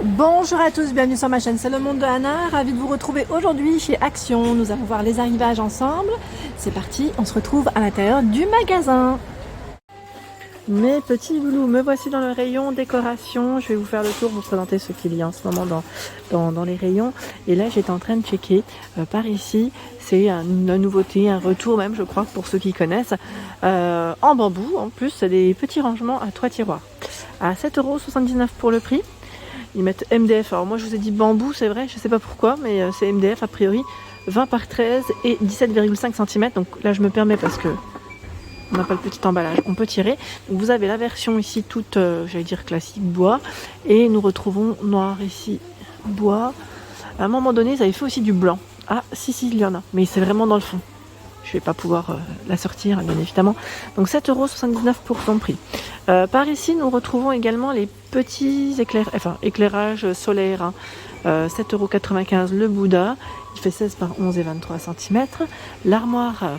Bonjour à tous, bienvenue sur ma chaîne, c'est le monde de Anna, ravie de vous retrouver aujourd'hui chez Action. Nous allons voir les arrivages ensemble. C'est parti, on se retrouve à l'intérieur du magasin. Mes petits loulous, me voici dans le rayon décoration. Je vais vous faire le tour, vous présenter ce qu'il y a en ce moment dans les rayons. Et là, j'étais en train de checker par ici. C'est une nouveauté, un retour même, je crois, pour ceux qui connaissent. En bambou, en plus, c'est des petits rangements à 3 tiroirs. À 7,79 € pour le prix. Ils mettent MDF. Alors moi, je vous ai dit bambou, c'est vrai, je sais pas pourquoi, mais c'est MDF a priori. 20 par 13 et 17,5 cm. Donc là, je me permets parce que on n'a pas le petit emballage, on peut tirer. Donc vous avez la version ici toute, j'allais dire classique, bois. Et nous retrouvons noir ici, bois. À un moment donné, ils avaient fait aussi du blanc. Ah, si, il y en a. Mais c'est vraiment dans le fond. Je vais pas pouvoir la sortir, bien évidemment. Donc 7,79 € pour son prix. Par ici, nous retrouvons également les petits éclairages solaires. Hein. 7,95 € le Bouddha. Il fait 16 par 11 et 23 cm. L'armoire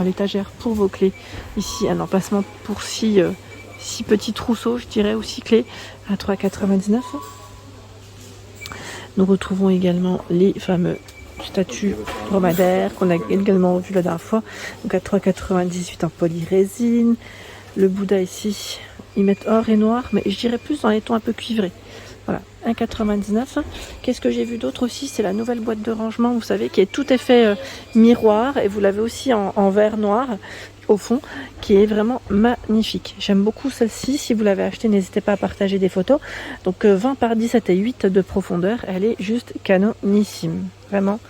l'étagère pour vos clés. Ici, un emplacement pour 6 petits trousseaux, je dirais, ou 6 clés à 3,99 €. Nous retrouvons également les fameux statues dromadaires qu'on a également vu la dernière fois. Donc à 3,98 € en polyrésine. Le Bouddha ici, ils mettent or et noir, mais je dirais plus dans les tons un peu cuivrés. Voilà, 1,99 €. Qu'est-ce que j'ai vu d'autre aussi? C'est la nouvelle boîte de rangement, vous savez, qui est tout effet miroir. Et vous l'avez aussi en verre noir au fond, qui est vraiment magnifique. J'aime beaucoup celle-ci. Si vous l'avez achetée, n'hésitez pas à partager des photos. Donc 20 par 17 et 8 de profondeur. Elle est juste canonissime. Vraiment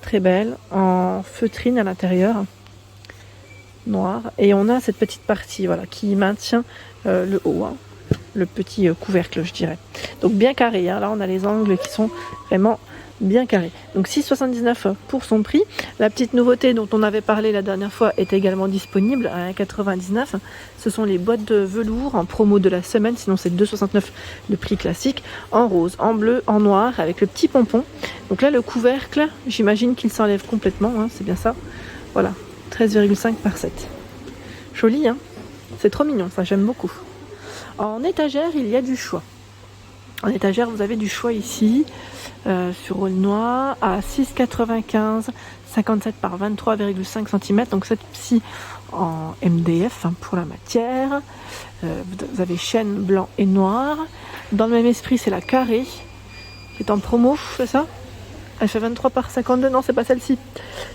très belle. En feutrine à l'intérieur. Noir. Et on a cette petite partie qui maintient le haut. Hein. Le petit couvercle, je dirais. Donc bien carré. Hein. Là, on a les angles qui sont vraiment bien carrés. Donc 6,79 € pour son prix. La petite nouveauté dont on avait parlé la dernière fois est également disponible à 1,99 €. Ce sont les boîtes de velours en promo de la semaine. Sinon, c'est 2,69 € le prix classique. En rose, en bleu, en noir, avec le petit pompon. Donc là, le couvercle, j'imagine qu'il s'enlève complètement. Hein. C'est bien ça. Voilà. 13,5 par 7. Joli, hein? C'est trop mignon, ça j'aime beaucoup. En étagère, il y a du choix. En étagère, vous avez du choix ici, sur rôle noir, à 6,95 €, 57 par 23,5 cm. Donc cette-ci en MDF pour la matière. Vous avez chêne blanc et noir. Dans le même esprit, c'est la carré, qui est en promo, c'est ça? Elle fait 23 par 52, non c'est pas celle-ci.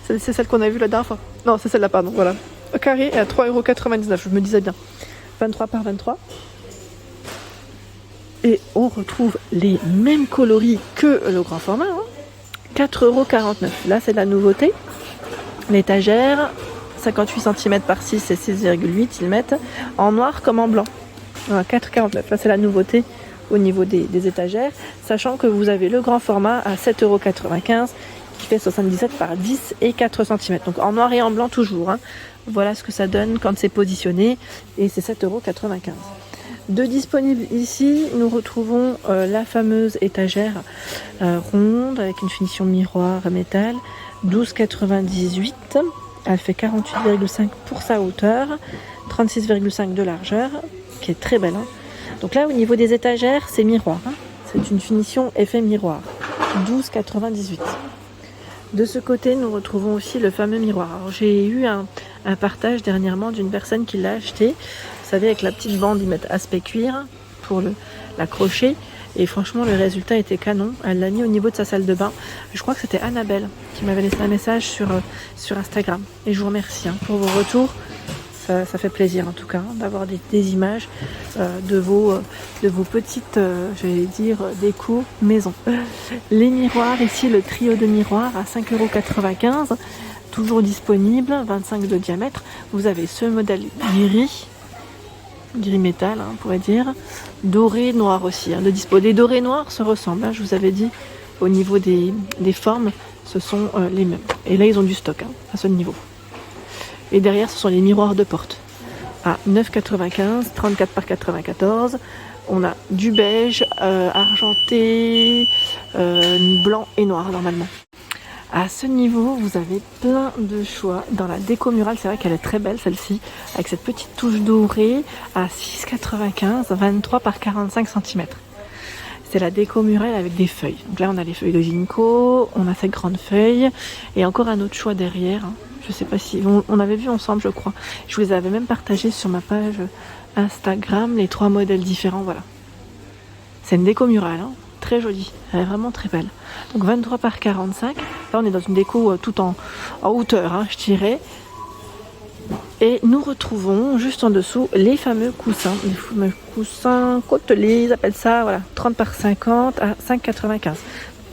C'est celle qu'on a vue la dernière fois. Non, c'est celle-là, pardon, voilà. Carré est à 3,99 €, je me disais bien. 23 par 23. Et on retrouve les mêmes coloris que le grand format. Hein. 4,49 €. Là, c'est de la nouveauté. L'étagère, 58 cm par 6 et 6,8 ils mettent en noir comme en blanc. Voilà, 4,49 €. Là, c'est la nouveauté au niveau des étagères, sachant que vous avez le grand format à 7,95 € qui fait 77 par 10 et 4 cm. Donc en noir et en blanc toujours. Hein. Voilà ce que ça donne quand c'est positionné et c'est 7,95 €. De disponible ici, nous retrouvons la fameuse étagère ronde avec une finition miroir métal, 12,98 €. Elle fait 48,5 pour sa hauteur, 36,5 de largeur, qui est très belle. Hein. Donc là, au niveau des étagères, c'est miroir. Hein. C'est une finition effet miroir. 12,98 €. De ce côté, nous retrouvons aussi le fameux miroir. Alors, j'ai eu un partage dernièrement d'une personne qui l'a acheté. Vous savez, avec la petite bande, ils mettent aspect cuir pour l'accrocher. Et franchement, le résultat était canon. Elle l'a mis au niveau de sa salle de bain. Je crois que c'était Annabelle qui m'avait laissé un message sur Instagram. Et je vous remercie pour vos retours. Ça fait plaisir en tout cas d'avoir des images de vos petites, j'allais dire, déco maison. Les miroirs, ici le trio de miroirs à 5,95 €, toujours disponible, 25 de diamètre. Vous avez ce modèle gris métal, on pourrait dire, doré noir aussi. Hein, de dispo. Les dorés noirs se ressemblent, hein, je vous avais dit, au niveau des formes, ce sont les mêmes. Et là, ils ont du stock à ce niveau. Et derrière, ce sont les miroirs de porte. À 9,95 €, 34 par 94. On a du beige, argenté, blanc et noir normalement. À ce niveau, vous avez plein de choix dans la déco murale. C'est vrai qu'elle est très belle celle-ci, avec cette petite touche dorée à 6,95, 23 par 45 cm. C'est la déco murale avec des feuilles. Donc là, on a les feuilles de ginkgo, on a ces grandes feuilles, et encore un autre choix derrière. Je sais pas si... On avait vu ensemble, je crois. Je vous les avais même partagé sur ma page Instagram, les 3 modèles différents, voilà. C'est une déco murale, hein, très jolie, elle est vraiment très belle. Donc 23 par 45. Là, on est dans une déco tout en hauteur, hein, je dirais. Et nous retrouvons juste en dessous les fameux coussins côtelés, ils appellent ça, voilà, 30 par 50 à 5,95. Donc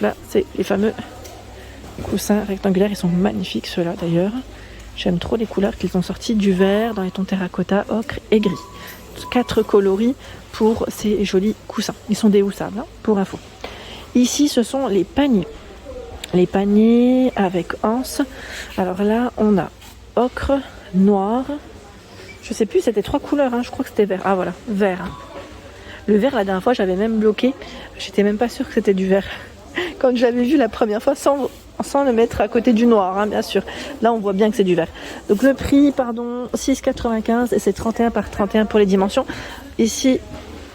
là, c'est les fameux coussins rectangulaires, ils sont magnifiques ceux-là d'ailleurs. J'aime trop les couleurs qu'ils ont sorties, du vert dans les tons terracotta, ocre et gris. 4 coloris pour ces jolis coussins. Ils sont déhoussables, hein, pour info. Ici, ce sont les paniers. Les paniers avec anse. Alors là, on a ocre, noir. Je sais plus, c'était 3 couleurs, hein, je crois que c'était vert. Ah voilà, vert. Hein. Le vert, la dernière fois, j'avais même bloqué. J'étais même pas sûre que c'était du vert. Quand j'avais vu la première fois, sans le mettre à côté du noir, hein, bien sûr. Là, on voit bien que c'est du vert. Donc le prix, 6,95 et c'est 31 par 31 pour les dimensions. Ici,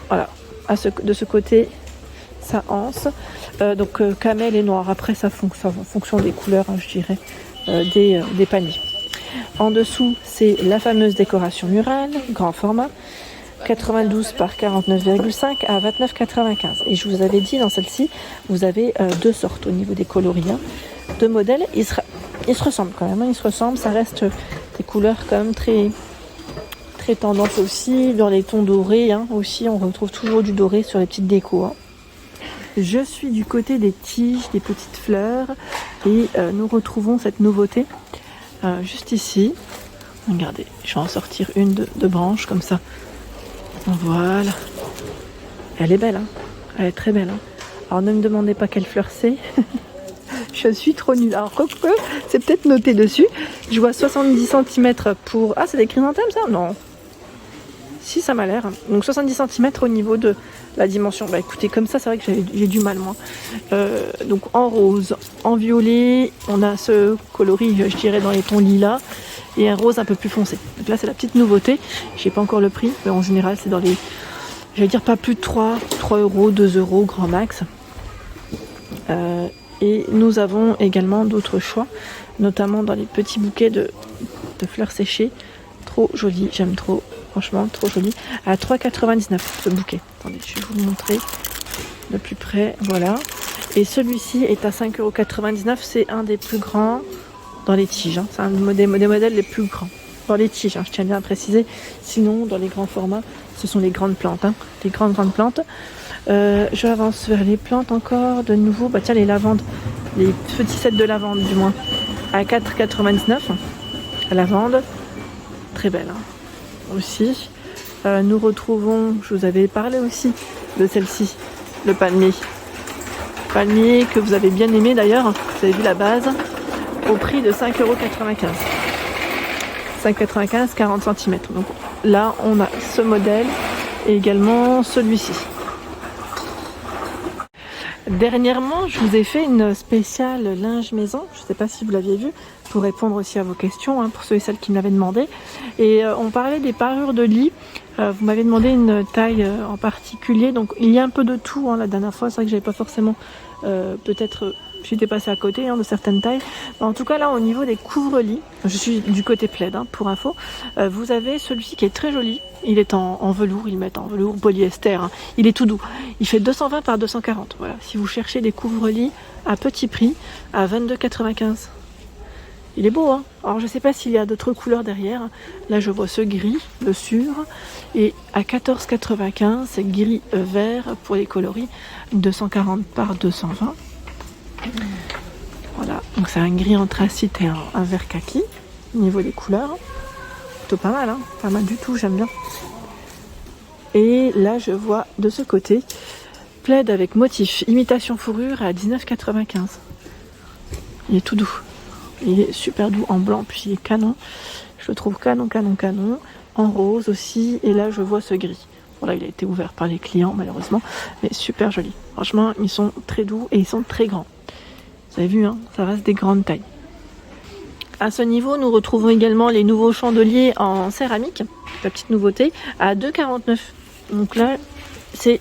voilà, de ce côté, ça anse. Donc camel et noir. Après, ça fonctionne en fonction des couleurs, hein, je dirais, des paniers. En dessous, c'est la fameuse décoration murale, grand format. 92 par 49,5 à 29,95. Et je vous avais dit, dans celle-ci, vous avez 2 sortes au niveau des coloris. Hein. 2 modèles, ils se ressemblent quand même. Hein, ils se ressemblent, ça reste des couleurs quand même très, très tendance aussi. Dans les tons dorés, hein, aussi, on retrouve toujours du doré sur les petites décos. Hein. Je suis du côté des tiges, des petites fleurs. Et nous retrouvons cette nouveauté juste ici. Regardez, je vais en sortir une de branche comme ça. Voilà. Elle est belle, hein. Elle est très belle. Hein. Alors ne me demandez pas quelle fleur c'est. Je suis trop nulle. Alors c'est peut-être noté dessus. Je vois 70 cm pour... Ah, c'est des chrysanthèmes ça? Non. Si, ça m'a l'air. Donc 70 cm au niveau de la dimension. Bah écoutez, comme ça, c'est vrai que j'ai du mal moi. Donc en rose, en violet, on a ce coloris, je dirais, dans les tons lilas. Et un rose un peu plus foncé. Donc là, c'est la petite nouveauté. Je sais pas encore le prix, mais en général, c'est dans les... Je vais dire pas plus de 3 euros, 2 euros, grand max. Et nous avons également d'autres choix, notamment dans les petits bouquets de fleurs séchées. Trop joli, j'aime trop. Franchement, trop joli. À 3,99 ce bouquet. Attendez, je vais vous le montrer de plus près. Voilà. Et celui-ci est à 5,99 €. C'est un des plus grands dans les tiges. Hein. C'est un des modèles les plus grands dans les tiges. Hein. Je tiens bien à préciser. Sinon, dans les grands formats, ce sont les grandes plantes. Hein. Les grandes plantes. Je avance vers les plantes encore. De nouveau, bah tiens, les lavandes. Les petits sets de lavande, du moins. À 4,99 €. Lavande. Très belle. Hein. Aussi. Nous retrouvons, je vous avais parlé aussi de celle-ci, le palmier. Palmier que vous avez bien aimé d'ailleurs. Vous avez vu la base. Au prix de 5,95 €. 5,95 €, 40 cm. Donc là, on a ce modèle et également celui-ci. Dernièrement, je vous ai fait une spéciale linge maison. Je ne sais pas si vous l'aviez vu, pour répondre aussi à vos questions, hein, pour ceux et celles qui me l'avaient demandé. Et on parlait des parures de lit. Vous m'avez demandé une taille en particulier. Donc il y a un peu de tout. Hein, la dernière fois, c'est vrai que j'avais pas forcément peut-être... J'étais passée à côté de certaines tailles. En tout cas, là, au niveau des couvre-lits, je suis du côté plaid, hein, pour info. Vous avez celui-ci qui est très joli. Il est en velours, ils le mettent en velours polyester. Hein. Il est tout doux. Il fait 220 par 240. Voilà. Si vous cherchez des couvre-lits à petit prix, à 22,95 €. Il est beau, hein. Alors, je ne sais pas s'il y a d'autres couleurs derrière. Là, je vois ce gris, le sur. Et à 14,95 €, c'est gris vert pour les coloris. 240 par 220. Voilà, donc c'est un gris anthracite et un vert kaki au niveau des couleurs. Plutôt pas mal, hein, pas mal du tout, j'aime bien. Et là, je vois de ce côté plaid avec motif imitation fourrure à 19,95 €. Il est tout doux, il est super doux en blanc, puis il est canon. Je le trouve canon. En rose aussi, et là, je vois ce gris. Voilà, il a été ouvert par les clients malheureusement, mais super joli. Franchement, ils sont très doux et ils sont très grands. Vous avez vu, hein, ça reste des grandes tailles. À ce niveau, nous retrouvons également les nouveaux chandeliers en céramique, la petite nouveauté, à 2,49 €. Donc là, c'est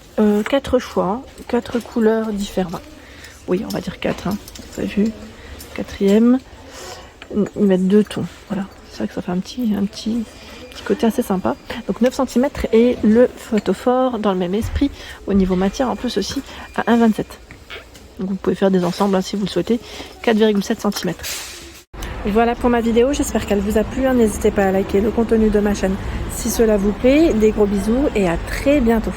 4 choix, 4 couleurs différentes. Oui, on va dire 4, hein. Vous avez vu, quatrième. Ils mettent 2 tons, voilà. C'est vrai que ça fait un petit côté assez sympa. Donc 9 cm et le photophore dans le même esprit, au niveau matière en plus aussi, à 1,27. Donc vous pouvez faire des ensembles hein, si vous le souhaitez, 4,7 cm. Voilà pour ma vidéo, j'espère qu'elle vous a plu. N'hésitez pas à liker le contenu de ma chaîne si cela vous plaît. Des gros bisous et à très bientôt.